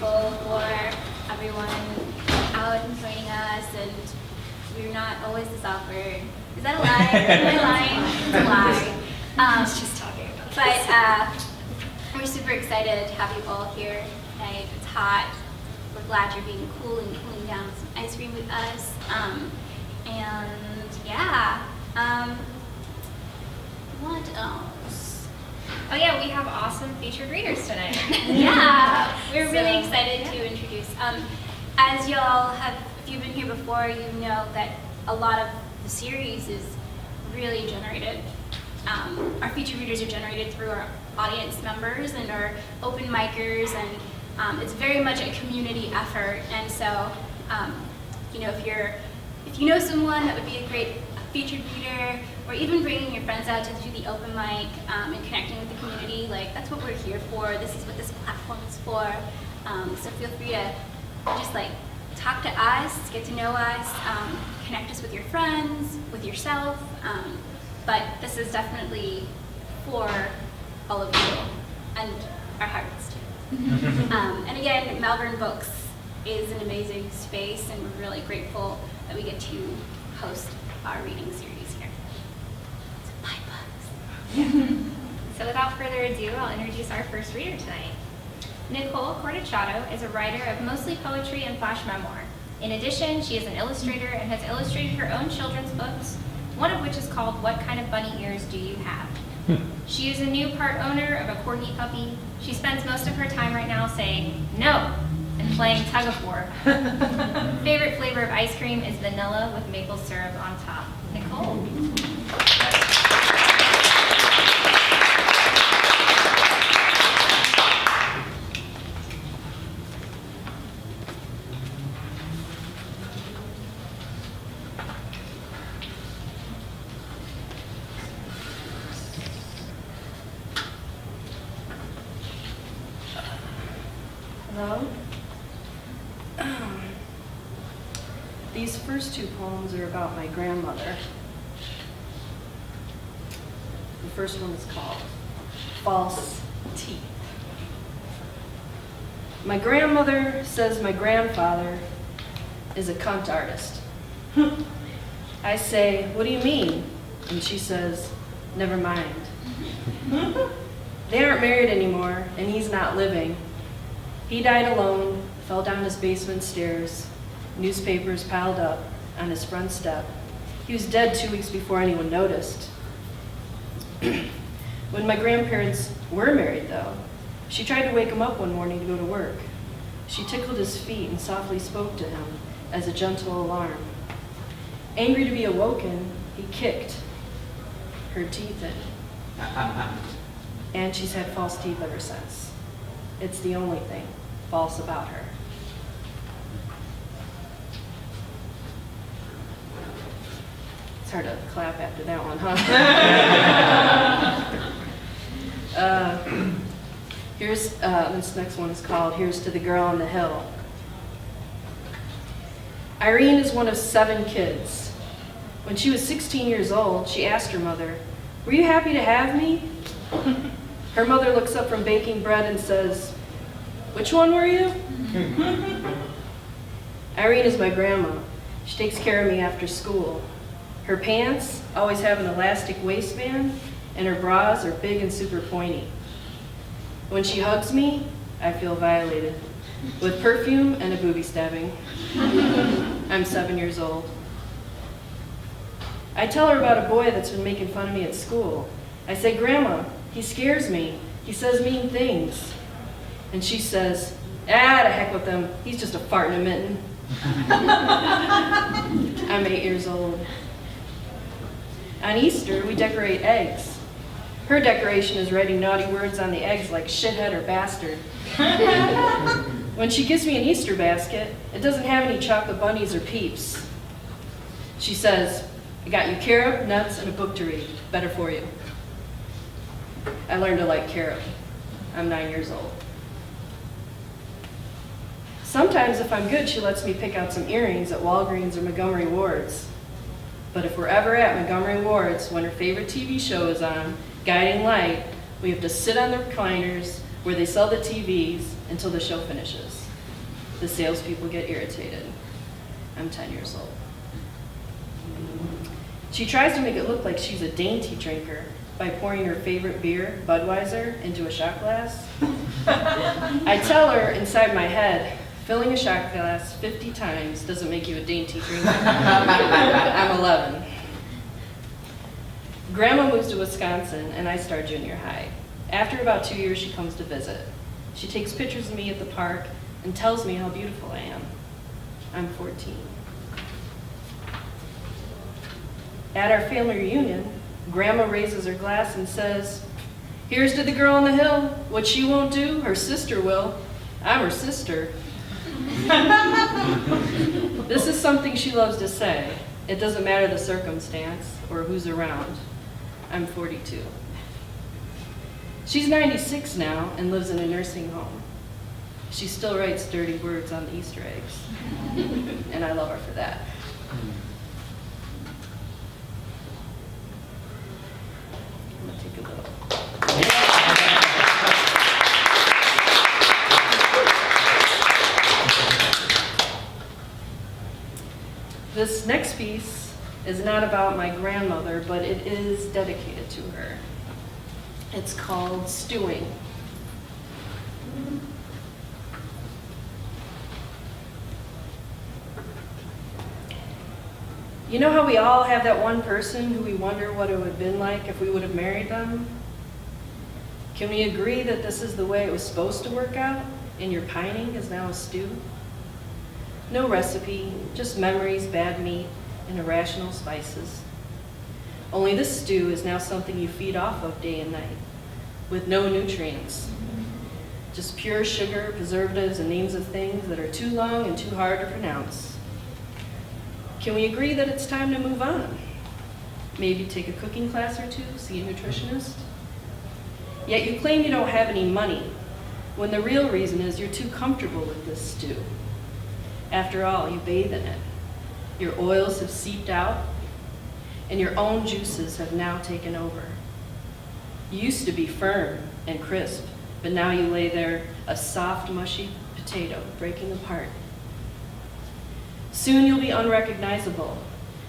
grateful for everyone out and joining us, and we're not always this awkward. Is that a lie? Am I lying? It's a lie. I was just talking about But we're super excited to have you all here tonight. It's hot. We're glad you're being cool and cooling down with some ice cream with us. And yeah, what else? Oh yeah, we have awesome featured readers tonight. Yeah, we're really excited to introduce. As y'all have, if you've been here before, you know that a lot of the series is really generated. Our featured readers are generated through our audience members and our open micers, and it's very much a community effort. And so, you know, if you know someone that would be a great featured reader, or even bringing your friends out to do the open mic and connecting with the community, like that's what we're here for. This is what this platform is for. So feel free to just like talk to us, get to know us, connect us with your friends, with yourself. But this is definitely for all of you and our hearts too. And again, Malvern Books is an amazing space, and we're really grateful that we get to host our reading series here. So buy books. So without further ado, I'll introduce our first reader tonight. Nicole Cortichiato is a writer of mostly poetry and flash memoir. In addition, she is an illustrator and has illustrated her own children's books, one of which is called What Kind of Bunny Ears Do You Have? She is a new part owner of a corgi puppy. She spends most of her time right now saying no and playing tug of war. Favorite flavor of ice cream is vanilla with maple syrup on top. Nicole. Hello? These first two poems are about my grandmother. The first one is called False Teeth. My grandmother says my grandfather is a cunt artist. I say, what do you mean? And she says, never mind. They aren't married anymore, and he's not living. He died alone, fell down his basement stairs, newspapers piled up on his front step. He was dead 2 weeks before anyone noticed. When my grandparents were married, though, she tried to wake him up one morning to go to work. She tickled his feet and softly spoke to him as a gentle alarm. Angry to be awoken, he kicked her teeth in. And she's had false teeth ever since. It's the only thing false about her. It's hard to clap after that one, huh? This next one is called Here's to the Girl on the Hill. Irene is one of 7 kids. When she was 16 years old, she asked her mother, "Were you happy to have me?" Her mother looks up from baking bread and says, "Which one were you?" Irene is my grandma. She takes care of me after school. Her pants always have an elastic waistband, and her bras are big and super pointy. When she hugs me, I feel violated, with perfume and a booby stabbing. I'm 7 years old. I tell her about a boy that's been making fun of me at school. I say, "Grandma, he scares me. He says mean things." And she says, "To heck with him. He's just a fart in a mitten." I'm 8 years old. On Easter, we decorate eggs. Her decoration is writing naughty words on the eggs like shithead or bastard. When she gives me an Easter basket, it doesn't have any chocolate bunnies or peeps. She says, "I got you carob, nuts, and a book to read. Better for you." I learned to like carob. I'm 9 years old. Sometimes if I'm good, she lets me pick out some earrings at Walgreens or Montgomery Ward's. But if we're ever at Montgomery Ward's when her favorite TV show is on, Guiding Light, we have to sit on the recliners where they sell the TVs until the show finishes. The salespeople get irritated. I'm 10 years old. She tries to make it look like she's a dainty drinker by pouring her favorite beer, Budweiser, into a shot glass. I tell her inside my head, filling a shot glass 50 times doesn't make you a dainty drinker. I'm 11. Grandma moves to Wisconsin and I start junior high. After about 2 years, she comes to visit. She takes pictures of me at the park and tells me how beautiful I am. I'm 14. At our family reunion, Grandma raises her glass and says, "Here's to the girl on the hill. What she won't do, her sister will. I'm her sister." This is something she loves to say. It doesn't matter the circumstance or who's around. I'm 42. She's 96 now and lives in a nursing home. She still writes dirty words on the Easter eggs, and I love her for that. I'm gonna take a little. This next piece is not about my grandmother, but it is dedicated to her. It's called Stewing. You know how we all have that one person who we wonder what it would have been like if we would have married them? Can we agree that this is the way it was supposed to work out, and your pining is now a stew? No recipe, just memories, bad meat, and irrational spices. Only this stew is now something you feed off of day and night, with no nutrients. Just pure sugar, preservatives, and names of things that are too long and too hard to pronounce. Can we agree that it's time to move on? Maybe take a cooking class or two, see a nutritionist? Yet you claim you don't have any money, when the real reason is you're too comfortable with this stew. After all, you bathe in it. Your oils have seeped out, and your own juices have now taken over. You used to be firm and crisp, but now you lay there, a soft, mushy potato breaking apart. Soon you'll be unrecognizable,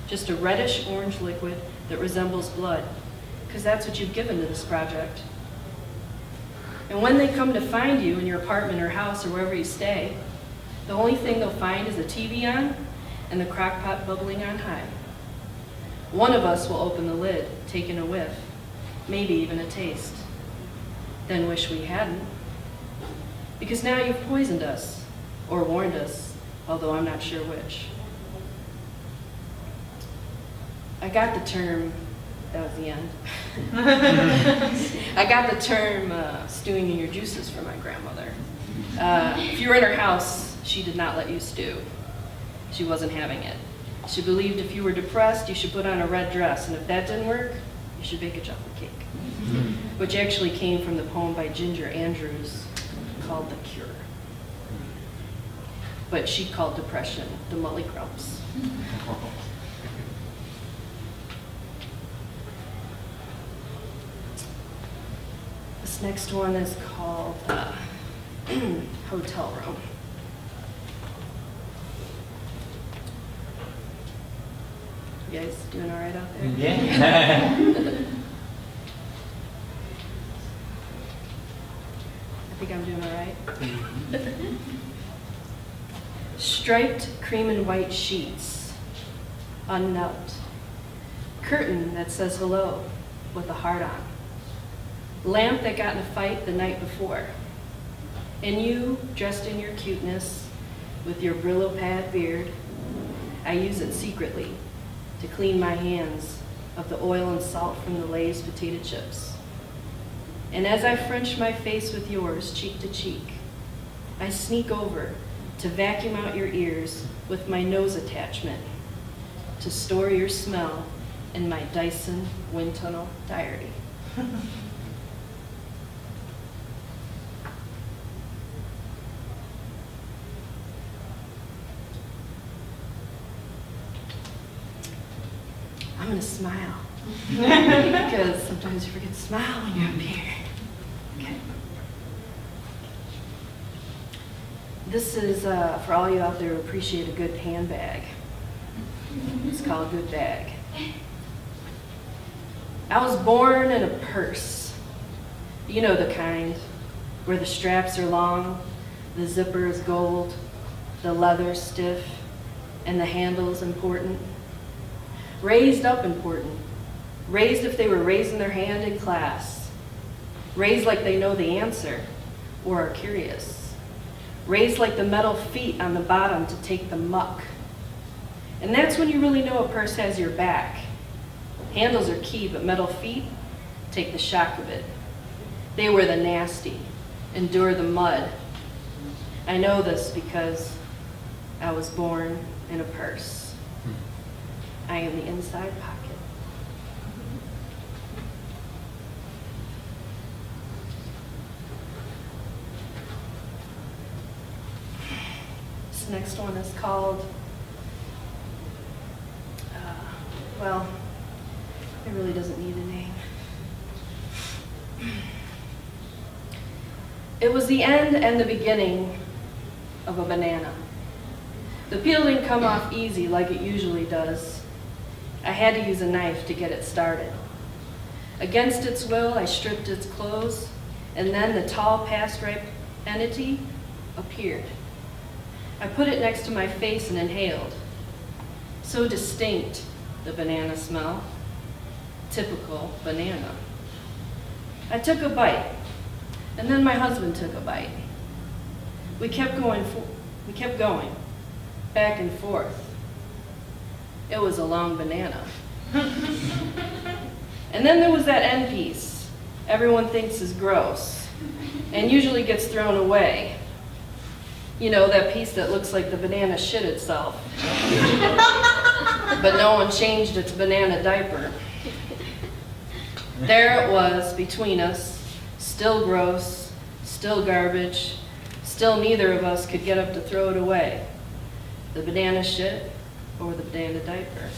just a reddish-orange liquid that resembles blood, because that's what you've given to this project. And when they come to find you in your apartment or house or wherever you stay, the only thing they'll find is a TV on and the crock pot bubbling on high. One of us will open the lid, taking a whiff, maybe even a taste, then wish we hadn't. Because now you've poisoned us, or warned us, although I'm not sure which. I got the term, that was the end. I got the term stewing in your juices from my grandmother. If you were in her house, she did not let you stew. She wasn't having it. She believed if you were depressed, you should put on a red dress, and if that didn't work, you should bake a chocolate cake, which actually came from the poem by Ginger Andrews called The Cure. But she called depression the Mully Grumps. This next one is called Hotel Room. You guys doing all right out there? Yeah. I think I'm doing all right. Striped cream and white sheets, unknelt. Curtain that says hello with a heart on. Lamp that got in a fight the night before. And you, dressed in your cuteness, with your Brillo pad beard, I use it secretly to clean my hands of the oil and salt from the Lay's potato chips. And as I French my face with yours, cheek to cheek, I sneak over to vacuum out your ears with my nose attachment, to store your smell in my Dyson wind tunnel diary. I'm gonna smile, because sometimes you forget to smile when you're up here. Okay. This is for all you out there who appreciate a good handbag. It's called Good Bag. I was born in a purse. You know the kind, where the straps are long, the zipper is gold, the leather stiff, and the handle's important. Raised up important. Raised if they were raising their hand in class. Raised like they know the answer or are curious. Raised like the metal feet on the bottom to take the muck. And that's when you really know a purse has your back. Handles are key, but metal feet take the shock of it. They were the nasty, endure the mud. I know this because I was born in a purse. I am the inside pocket. This next one is called, well, it really doesn't need a name. It was the end and the beginning of a banana. The peel didn't come off easy like it usually does. I had to use a knife to get it started. Against its will, I stripped its clothes, and then the tall, past-ripe entity appeared. I put it next to my face and inhaled. So distinct, the banana smell. Typical banana. I took a bite, and then my husband took a bite. We kept going, back and forth. It was a long banana. And then there was that end piece everyone thinks is gross and usually gets thrown away. You know, that piece that looks like the banana shit itself. But no one changed its banana diaper. There it was between us, still gross, still garbage, still neither of us could get up to throw it away. The banana shit or the banana diaper.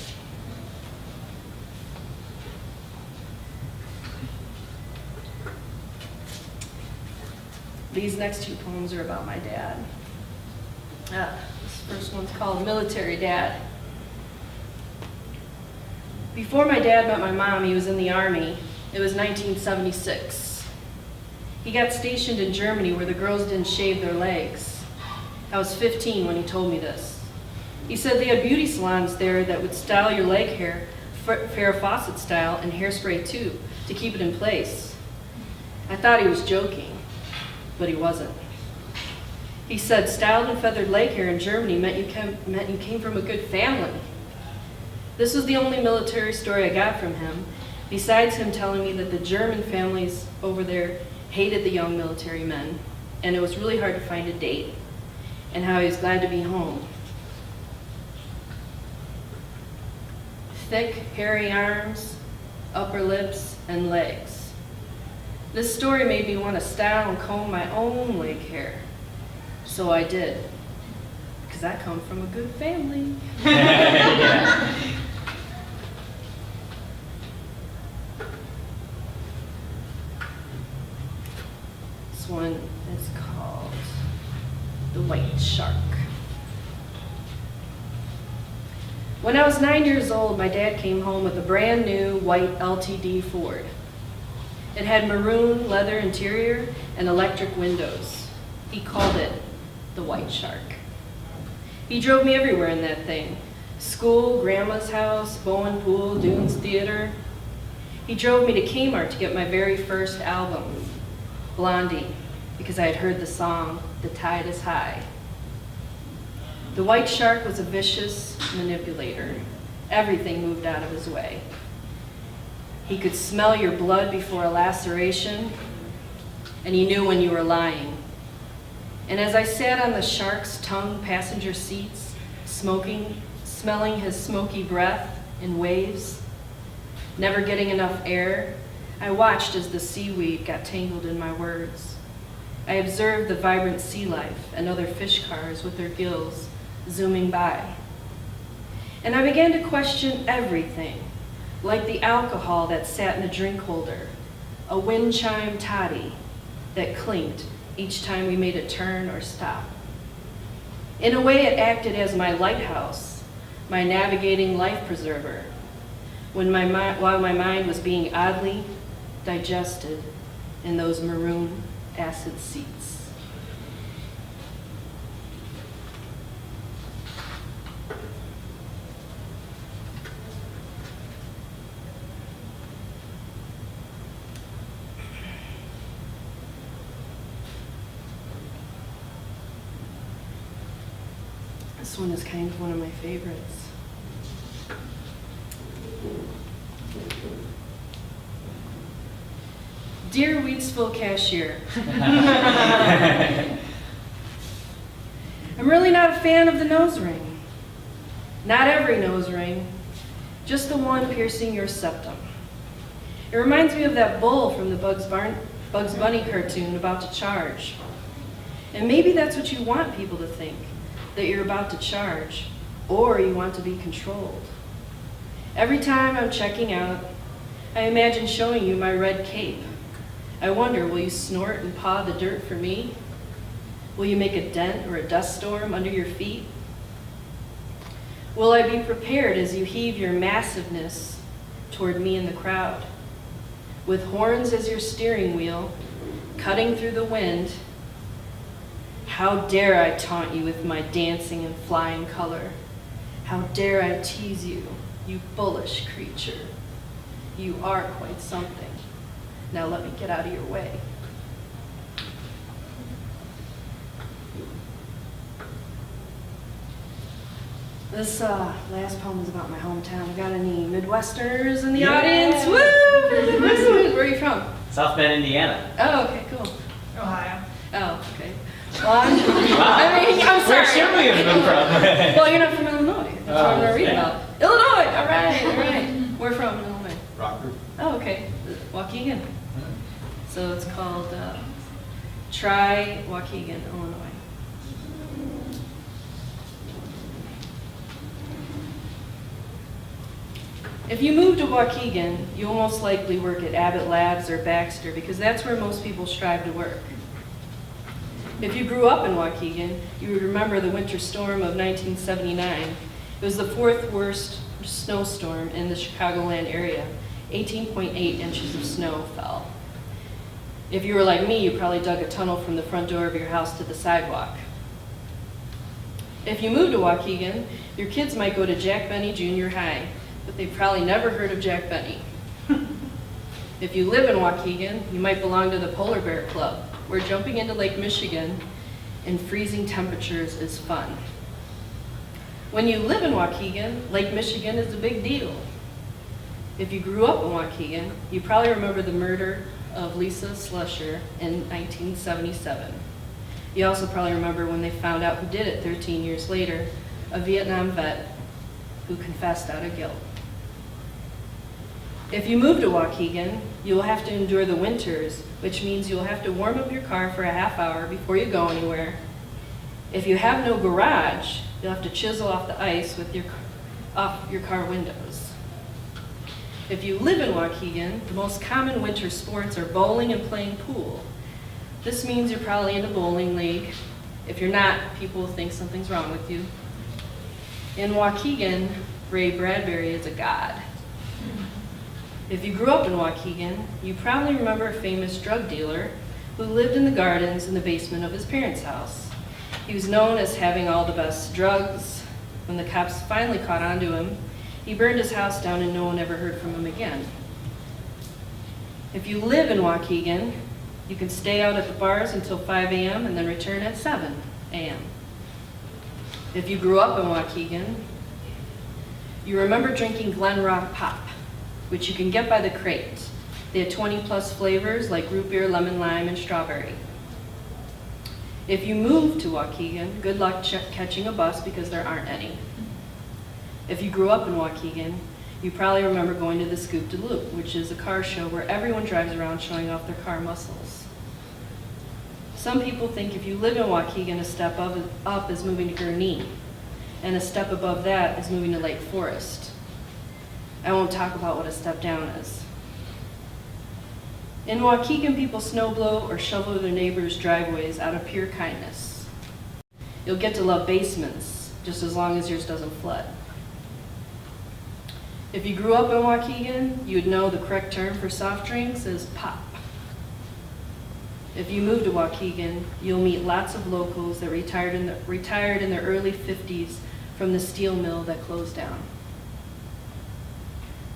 These next two poems are about my dad. This first one's called Military Dad. Before my dad met my mom, he was in the Army. It was 1976. He got stationed in Germany where the girls didn't shave their legs. I was 15 when he told me this. He said they had beauty salons there that would style your leg hair Farrah Fawcett style and hairspray too to keep it in place. I thought he was joking, but he wasn't. He said styled and feathered leg hair in Germany meant you came from a good family. This was the only military story I got from him, besides him telling me that the German families over there hated the young military men, and it was really hard to find a date, and how he was glad to be home. Thick, hairy arms, upper lips, and legs. This story made me want to style and comb my own leg hair. So I did, because I come from a good family. This one is called The White Shark. When I was 9 years old, my dad came home with a brand new white LTD Ford. It had maroon leather interior and electric windows. He called it the White Shark. He drove me everywhere in that thing. School, grandma's house, Bowen Pool, Dunes Theater. He drove me to Kmart to get my very first album, Blondie, because I had heard the song, The Tide is High. The White Shark was a vicious manipulator. Everything moved out of his way. He could smell your blood before a laceration, and he knew when you were lying. And as I sat on the shark's tongue passenger seats, smelling his smoky breath in waves, never getting enough air, I watched as the seaweed got tangled in my words. I observed the vibrant sea life and other fish cars with their gills zooming by. And I began to question everything, like the alcohol that sat in a drink holder, a wind chime toddy that clinked each time we made a turn or stop. In a way, it acted as my lighthouse, my navigating life preserver, while my mind was being oddly digested in those maroon acid seats. This one is kind of one of my favorites. Dear Wheatsville cashier, I'm really not a fan of the nose ring. Not every nose ring, just the one piercing your septum. It reminds me of that bull from the Bugs Bunny cartoon about to charge. And maybe that's what you want people to think, that you're about to charge, or you want to be controlled. Every time I'm checking out, I imagine showing you my red cape. I wonder, will you snort and paw the dirt for me? Will you make a dent or a dust storm under your feet? Will I be prepared as you heave your massiveness toward me in the crowd? With horns as your steering wheel, cutting through the wind, how dare I taunt you with my dancing and flying color? How dare I tease you, you bullish creature? You are quite something. Now let me get out of your way. This last poem is about my hometown. Got any Midwesterners in the audience? Woo! Midwestern. Where are you from? South Bend, Indiana. Oh, okay, cool. Ohio. Oh, okay. Well, I'm Where sorry. should we have been from? Well, you're not from Illinois. That's what I'm going to read okay. about. Illinois! All right. Where from in Illinois? Rockford. Oh, okay. Waukegan. So it's called Try Waukegan, Illinois. If you move to Waukegan, you'll most likely work at Abbott Labs or Baxter because that's where most people strive to work. If you grew up in Waukegan, you would remember the winter storm of 1979. It was the fourth worst snowstorm in the Chicagoland area. 18.8 inches of snow fell. If you were like me, you probably dug a tunnel from the front door of your house to the sidewalk. If you moved to Waukegan, your kids might go to Jack Benny Junior High, but they've probably never heard of Jack Benny. If you live in Waukegan, you might belong to the Polar Bear Club, where jumping into Lake Michigan in freezing temperatures is fun. When you live in Waukegan, Lake Michigan is a big deal. If you grew up in Waukegan, you probably remember the murder of Lisa Slusher in 1977. You also probably remember when they found out who did it 13 years later, a Vietnam vet who confessed out of guilt. If you move to Waukegan, you will have to endure the winters, which means you'll have to warm up your car for a half hour before you go anywhere. If you have no garage, you'll have to chisel off the ice with off your car windows. If you live in Waukegan, the most common winter sports are bowling and playing pool. This means you're probably in a bowling league. If you're not, people will think something's wrong with you. In Waukegan, Ray Bradbury is a god. If you grew up in Waukegan, you probably remember a famous drug dealer who lived in the gardens in the basement of his parents' house. He was known as having all the best drugs. When the cops finally caught on to him, he burned his house down and no one ever heard from him again. If you live in Waukegan, you can stay out at the bars until 5 a.m. and then return at 7 a.m. If you grew up in Waukegan, you remember drinking Glen Rock Pop, which you can get by the crate. They had 20 plus flavors like root beer, lemon lime, and strawberry. If you move to Waukegan, good luck catching a bus because there aren't any. If you grew up in Waukegan, you probably remember going to the Scoop de Loop, which is a car show where everyone drives around showing off their car muscles. Some people think if you live in Waukegan, a step up is moving to Gurnee, and a step above that is moving to Lake Forest. I won't talk about what a step down is. In Waukegan, people snowblow or shovel their neighbors' driveways out of pure kindness. You'll get to love basements, just as long as yours doesn't flood. If you grew up in Waukegan, you'd know the correct term for soft drinks is pop. If you move to Waukegan, you'll meet lots of locals that retired in their early 50s from the steel mill that closed down.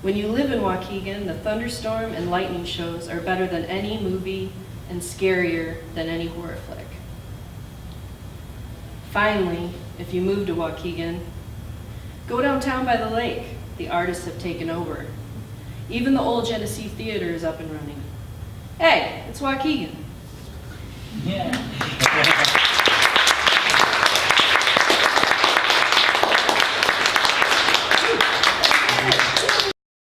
When you live in Waukegan, the thunderstorm and lightning shows are better than any movie and scarier than any horror flick. Finally, if you move to Waukegan, go downtown by the lake. The artists have taken over. Even the old Genesee Theater is up and running. Hey, it's Waukegan. Yeah.